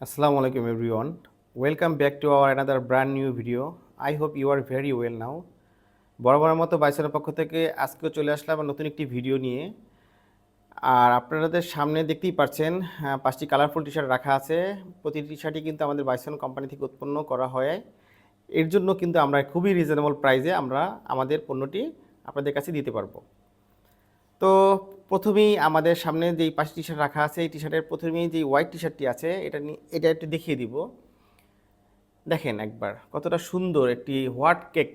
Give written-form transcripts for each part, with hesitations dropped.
Assalamu alaikum everyone. Welcome back to our another brand new video. I hope you are very well now. বরাবরের মতো বাইসনের পক্ষ থেকে আজকেও চলে আসলাম নতুন একটি ভিডিও নিয়ে। আর আপনাদের সামনে দেখতেই পাচ্ছেন 5টি কালারফুল টি-শার্ট রাখা আছে। প্রতিটি টি-শার্টই কিন্তু আমাদের বাইসন কোম্পানি থেকে উৎপন্ন করা হয়। এর জন্য কিন্তু আমরা খুবই রিজনেবল প্রাইসে আমরা আমাদের পণ্যটি আপনাদের কাছে দিতে পারবো। তো প্রথমেই আমাদের সামনে যেই 5টি টি-শার্ট রাখা আছে এই টি-শার্টের প্রথমেই যে হোয়াইট টি-শার্টটি আছে এটা একটু দেখিয়ে দিব। দেখেন একবার কতটা সুন্দর একটি হোয়াইট কেক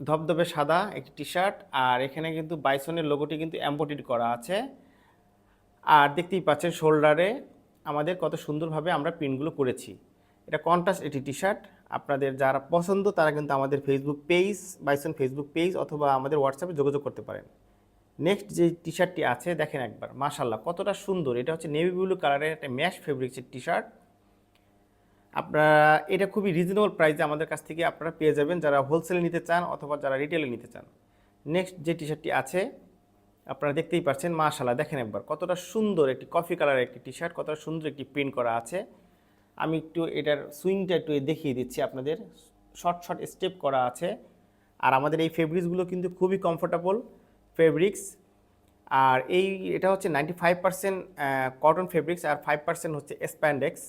ধবধবে সাদা একটি টি-শার্ট, আর এখানে কিন্তু বাইসনের লোগোটি কিন্তু এমব্রয়ডারি করা আছে। আর দেখতেই পাচ্ছেন শোল্ডারে আমাদের কত সুন্দরভাবে আমরা প্রিন্টগুলো করেছি। এটা কন্ট্রাস্ট একটি টি-শার্ট। আপনাদের যারা পছন্দ তারা কিন্তু আমাদের Facebook page bison Facebook page অথবা আমাদের হোয়াটসঅ্যাপে যোগাযোগ করতে পারেন। নেক্সট যে টি-শার্টটি আছে দেখেন একবার, মাশাআল্লাহ কতটা সুন্দর। এটা হচ্ছে নেভি ব্লু কালারের একটা ম্যাশ ফেব্রিক্সের টি-শার্ট। আপনারা এটা খুবই রিজনেবল প্রাইসে আমাদের কাছ থেকে আপনারা পেয়ে যাবেন যারা হোলসেলে নিতে চান অথবা যারা রিটেলে নিতে চান। নেক্সট যে টি-শার্টটি আছে আপনারা দেখতেই পাচ্ছেন, মাশাআল্লাহ দেখেন একবার কতটা সুন্দর একটি কফি কালারের একটি টি-শার্ট, কতটা সুন্দর একটি প্রিন্ট করা আছে। আমি একটু এটার সুইংটা একটু দেখিয়ে দিচ্ছি আপনাদের। শর্ট শর্ট স্টেপ করা আছে। আর আমাদের এই ফেব্রিক্সগুলো কিন্তু খুবই কমফোর্টেবল ফেব্রিক্স। আর এটা হচ্ছে 95% কটন ফেব্রিক্স আর 5% হচ্ছে স্প্যান্ডেক্স।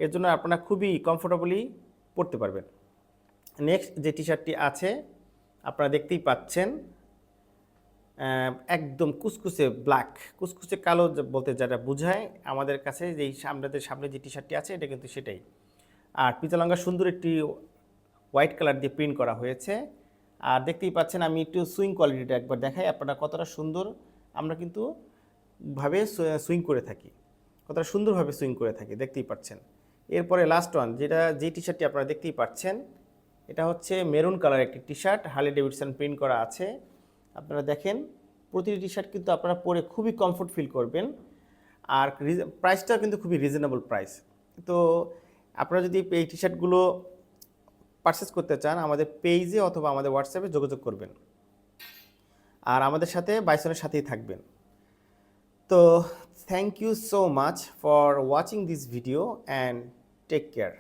এর জন্য আপনারা খুবই কমফোর্টেবলি পরতে পারবেন। নেক্সট যে টি-শার্টটি আছে আপনারা দেখতেই পাচ্ছেন, একদম কুচকুচে ব্ল্যাক, কুচকুচে কালো বলতে যেটা বোঝায় আমাদের কাছে যেই সামনে যে টি-শার্টটি আছে এটা কিন্তু সেটাই। আর পিতালঙ্গা সুন্দর একটি হোয়াইট কালার দিয়ে প্রিন্ট করা হয়েছে। আর দেখতেই পাচ্ছেন আমি একটু সুইং কোয়ালিটিটা একবার দেখাই আপনারা কতটা সুন্দর আমরা কিন্তু সুইং করে থাকি, কতটা সুন্দরভাবে সুইং করে থাকি দেখতেই পাচ্ছেন। এরপরে লাস্ট ওয়ান যে টি-শার্টটি আপনারা দেখতেই পাচ্ছেন, এটা হচ্ছে মেরুন কালার একটি টি-শার্ট, হার্লি ডেভিডসন প্রিন্ট করা আছে। আপনারা দেখেন প্রতিটি টি-শার্ট কিন্তু আপনারা পরে খুবই কমফোর্ট ফিল করবেন। আর প্রাইসটাও কিন্তু খুবই রিজনেবল প্রাইস। তো আপনারা যদি এই টি-শার্টগুলো পারচেস করতে চান আমাদের পেজে অথবা আমাদের হোয়াটসঅ্যাপে যোগাযোগ করবেন। আর আমাদের সাথে বাইসনের সাথেই থাকবেন। তো thank you so much for watching this video and take care.